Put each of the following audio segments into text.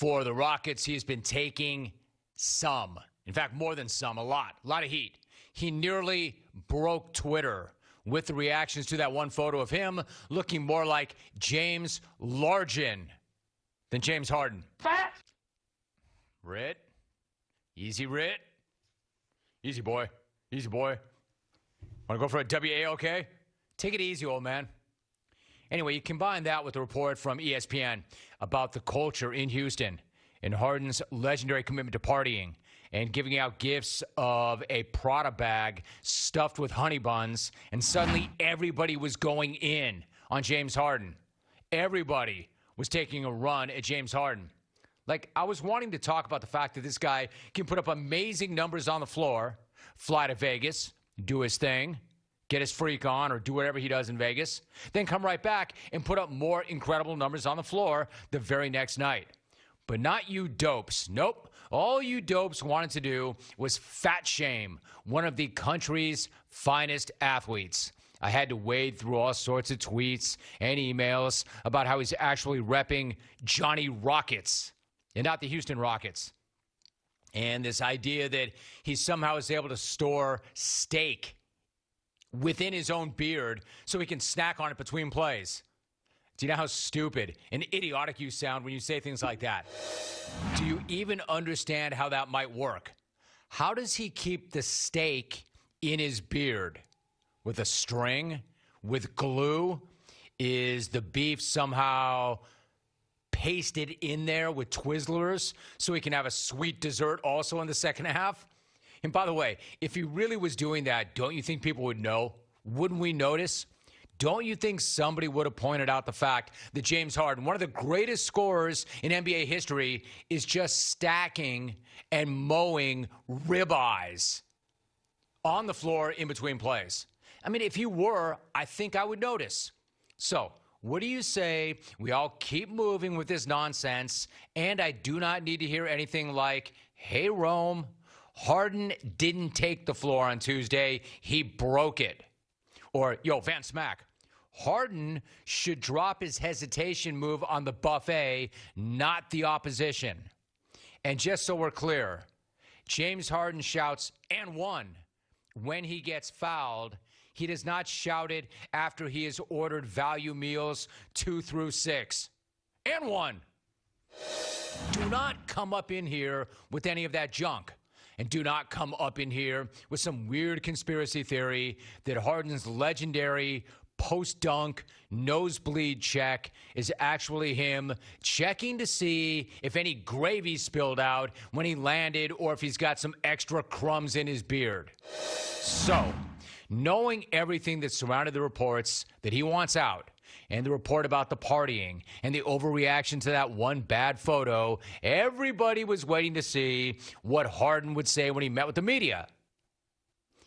for the Rockets. He has been taking some, in fact, more than some, a lot of heat. He nearly broke Twitter with the reactions to that one photo of him looking more like James Largent than James Harden. Fat. Rit. Easy, Rit. Easy, boy. Easy, boy. Want to go for a WAOK? Take it easy, old man. Anyway, you combine that with the report from ESPN about the culture in Houston and Harden's legendary commitment to partying and giving out gifts of a Prada bag stuffed with honey buns, and suddenly everybody was going in on James Harden. Everybody was taking a run at James Harden. Like, I was wanting to talk about the fact that this guy can put up amazing numbers on the floor, fly to Vegas, do his thing, get his freak on, or do whatever he does in Vegas, then come right back and put up more incredible numbers on the floor the very next night. But not you dopes. Nope. All you dopes wanted to do was fat shame one of the country's finest athletes. I had to wade through all sorts of tweets and emails about how he's actually repping Johnny Rockets and not the Houston Rockets. And this idea that he somehow is able to store steak within his own beard so he can snack on it between plays. Do you know how stupid and idiotic you sound when you say things like that? Do you even understand how that might work? How does he keep the steak in his beard? With a string? With glue? Is the beef somehow pasted in there with Twizzlers so he can have a sweet dessert also in the second half? And by the way, if he really was doing that, don't you think people would know? Wouldn't we notice? Don't you think somebody would have pointed out the fact that James Harden, one of the greatest scorers in NBA history, is just stacking and mowing ribeyes on the floor in between plays? I mean, if he were, I think I would notice. So, what do you say we all keep moving with this nonsense, and I do not need to hear anything like, hey, Rome, Harden didn't take the floor on Tuesday, he broke it. Or, yo, Van Smack, Harden should drop his hesitation move on the buffet, not the opposition. And just so we're clear, James Harden shouts, and one, when he gets fouled. He does not shout it after he has ordered value meals 2 through 6. And one. Do not come up in here with any of that junk. And do not come up in here with some weird conspiracy theory that Harden's legendary post-dunk nosebleed check is actually him checking to see if any gravy spilled out when he landed or if he's got some extra crumbs in his beard. So, knowing everything that surrounded the reports that he wants out, and the report about the partying and the overreaction to that one bad photo, everybody was waiting to see what Harden would say when he met with the media.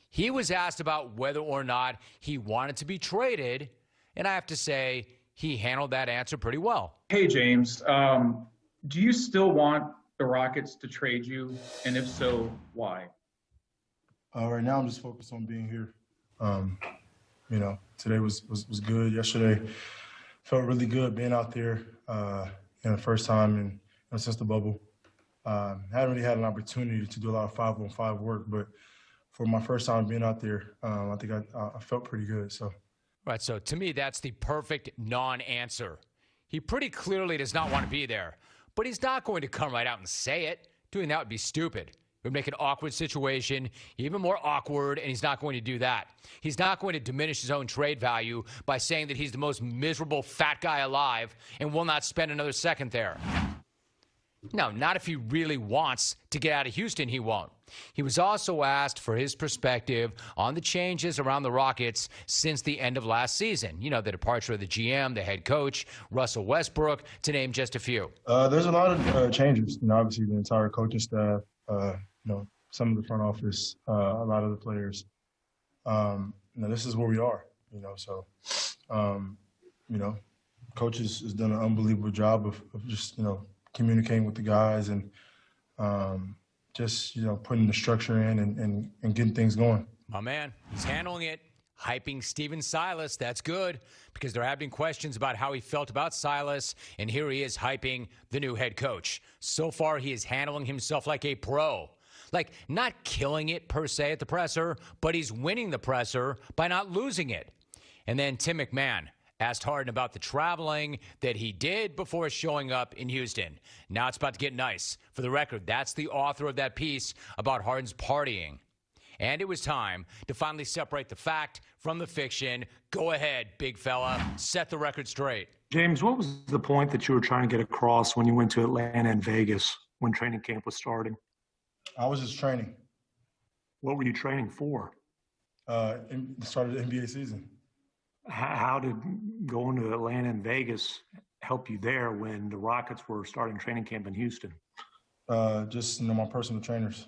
He was asked about whether or not he wanted to be traded, and I have to say he handled that answer pretty well. Hey, James, do you still want the Rockets to trade you? And if so, why? Right now I'm just focused on being here. You know, today was good. Yesterday felt really good being out there. The first time since the bubble. Hadn't really had an opportunity to do a lot of 5-on-5 work, but for my first time being out there, I think I felt pretty good. So, right. So to me, that's the perfect non-answer. He pretty clearly does not want to be there, but he's not going to come right out and say it. Doing that would be stupid. It would make an awkward situation even more awkward, and he's not going to do that. He's not going to diminish his own trade value by saying that he's the most miserable fat guy alive and will not spend another second there. No, not if he really wants to get out of Houston, he won't. He was also asked for his perspective on the changes around the Rockets since the end of last season. You know, the departure of the GM, the head coach, Russell Westbrook, to name just a few. There's a lot of changes. Obviously the entire coaching staff, some of the front office, a lot of the players. This is where we are, so, coach has done an unbelievable job of just, communicating with the guys and just, putting the structure in and getting things going. My man, he's handling it hyping Steven Silas. That's good because there have been questions about how he felt about Silas, and here he is hyping the new head coach. So far, he is handling himself like a pro. Like, not killing it per se at the presser, but he's winning the presser by not losing it. And then Tim McMahon asked Harden about the traveling that he did before showing up in Houston. Now it's about to get nice. For the record, that's the author of that piece about Harden's partying. And it was time to finally separate the fact from the fiction. Go ahead, big fella. Set the record straight. James, what was the point that you were trying to get across when you went to Atlanta and Vegas when training camp was starting? I was just training. What were you training for? In the start of the NBA season. How did going to Atlanta and Vegas help you there when the Rockets were starting training camp in Houston? Just my personal trainers.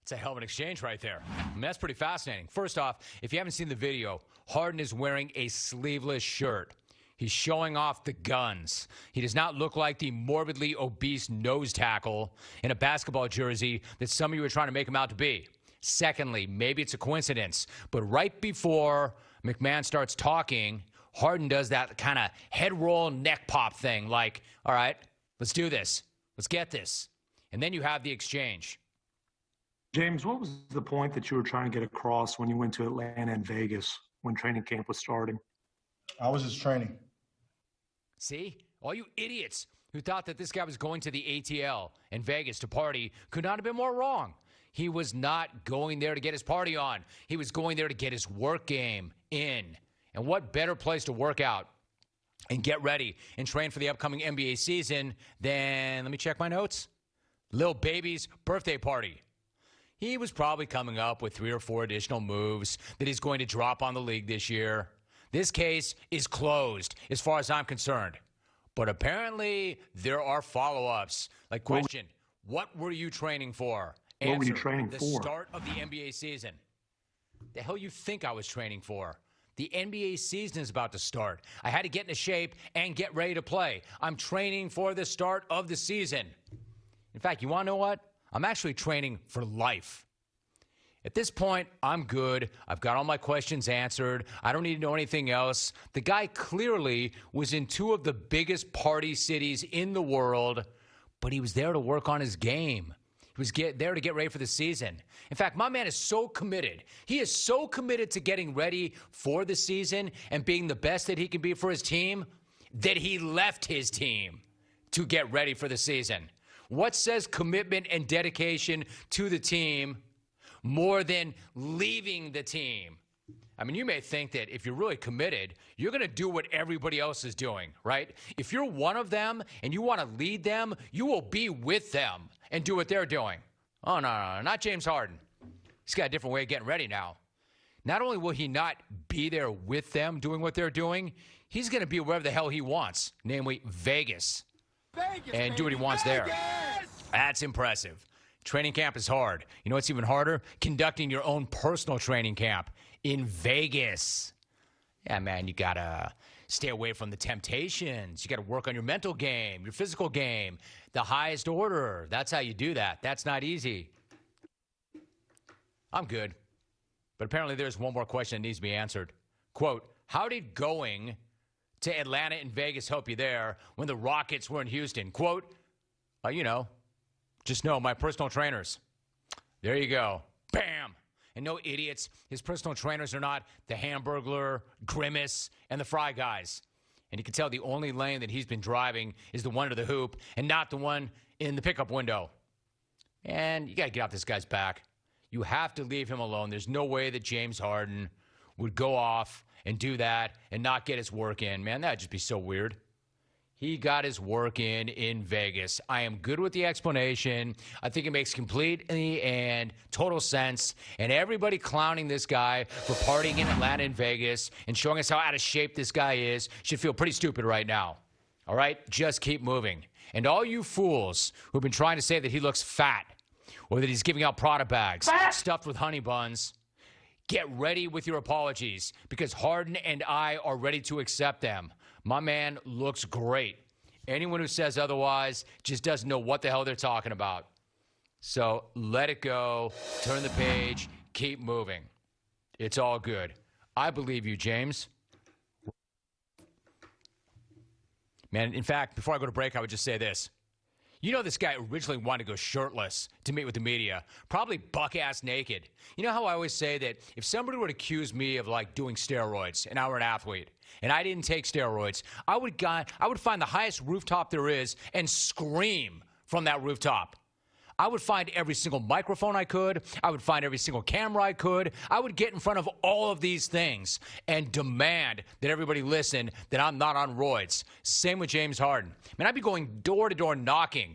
It's a hell of an exchange right there. I mean, that's pretty fascinating. First off, if you haven't seen the video, Harden is wearing a sleeveless shirt. He's showing off the guns. He does not look like the morbidly obese nose tackle in a basketball jersey that some of you are trying to make him out to be. Secondly, maybe it's a coincidence, but right before McMahon starts talking, Harden does that kind of head roll, neck pop thing, like, all right, let's do this. Let's get this. And then you have the exchange. James, what was the point that you were trying to get across when you went to Atlanta and Vegas when training camp was starting? I was just training. See? All you idiots who thought that this guy was going to the ATL in Vegas to party could not have been more wrong. He was not going there to get his party on. He was going there to get his work game in. And what better place to work out and get ready and train for the upcoming NBA season than, let me check my notes, Lil Baby's birthday party. He was probably coming up with 3 or 4 additional moves that he's going to drop on the league this year. This case is closed as far as I'm concerned. But apparently there are follow-ups. Like, question, what were you training for? What were you Answer, training the for? start of the NBA season. The hell you think I was training for? The NBA season is about to start. I had to get into shape and get ready to play. I'm training for the start of the season. In fact, you want to know what? I'm actually training for life. At this point, I'm good. I've got all my questions answered. I don't need to know anything else. The guy clearly was in 2 of the biggest party cities in the world, but he was there to work on his game. He was there to get ready for the season. In fact, my man is so committed. He is so committed to getting ready for the season and being the best that he can be for his team that he left his team to get ready for the season. What says commitment and dedication to the team more than leaving the team? I mean, you may think that if you're really committed, you're going to do what everybody else is doing, right? If you're one of them and you want to lead them, you will be with them and do what they're doing. Oh, no, not James Harden. He's got a different way of getting ready now. Not only will he not be there with them doing what they're doing, he's going to be wherever the hell he wants, namely Vegas. And do what he wants there. That's impressive. Training camp is hard. You know what's even harder? Conducting your own personal training camp in Vegas. Yeah, man, you got to stay away from the temptations. You got to work on your mental game, your physical game, the highest order. That's how you do that. That's not easy. I'm good. But apparently there's one more question that needs to be answered. Quote, how did going to Atlanta and Vegas help you there when the Rockets were in Houston? Quote, just know my personal trainers. There you go. Bam. And no idiots. His personal trainers are not the Hamburglar, Grimace, and the Fry guys. And you can tell the only lane that he's been driving is the one to the hoop and not the one in the pickup window. And you got to get off this guy's back. You have to leave him alone. There's no way that James Harden would go off and do that and not get his work in. Man, that would just be so weird. He got his work in Vegas. I am good with the explanation. I think it makes completely and total sense. And everybody clowning this guy for partying in Atlanta and Vegas and showing us how out of shape this guy is should feel pretty stupid right now. All right? Just keep moving. And all you fools who've been trying to say that he looks fat or that he's giving out Prada bags stuffed with honey buns, get ready with your apologies because Harden and I are ready to accept them. My man looks great. Anyone who says otherwise just doesn't know what the hell they're talking about. So let it go. Turn the page. Keep moving. It's all good. I believe you, James. Man, in fact, before I go to break, I would just say this. You know this guy originally wanted to go shirtless to meet with the media, probably buck-ass naked. You know how I always say that if somebody would accuse me of, like, doing steroids, and I were an athlete, and I didn't take steroids, I would find the highest rooftop there is and scream from that rooftop. I would find every single microphone I could. I would find every single camera I could. I would get in front of all of these things and demand that everybody listen that I'm not on roids. Same with James Harden. Man, I'd be going door to door knocking.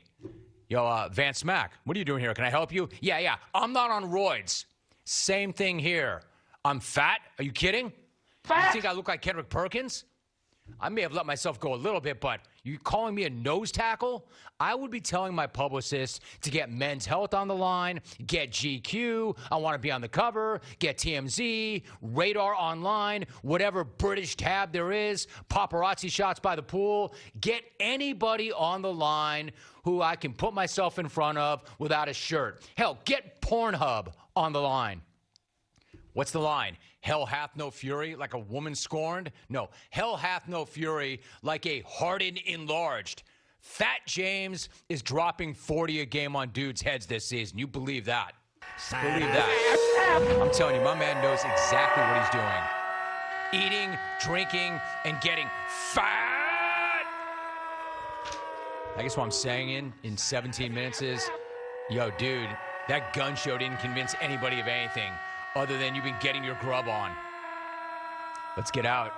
Yo, Van Smack, what are you doing here? Can I help you? Yeah, I'm not on roids. Same thing here. I'm fat? Are you kidding? Fat? You think I look like Kendrick Perkins? I may have let myself go a little bit, but you calling me a nose tackle? I would be telling my publicist to get Men's Health on the line, get GQ, I want to be on the cover, get TMZ, Radar Online, whatever British tab there is, paparazzi shots by the pool. Get anybody on the line who I can put myself in front of without a shirt. Hell, get Pornhub on the line. What's the line? Hell hath no fury like a woman scorned? No, hell hath no fury like a Harden enlarged. Fat James is dropping 40 a game on dudes' heads this season. You believe that? Believe that. I'm telling you, my man knows exactly what he's doing. Eating, drinking, and getting fat. I guess what I'm saying in 17 minutes is, yo, dude, that gun show didn't convince anybody of anything other than you've been getting your grub on. Let's get out.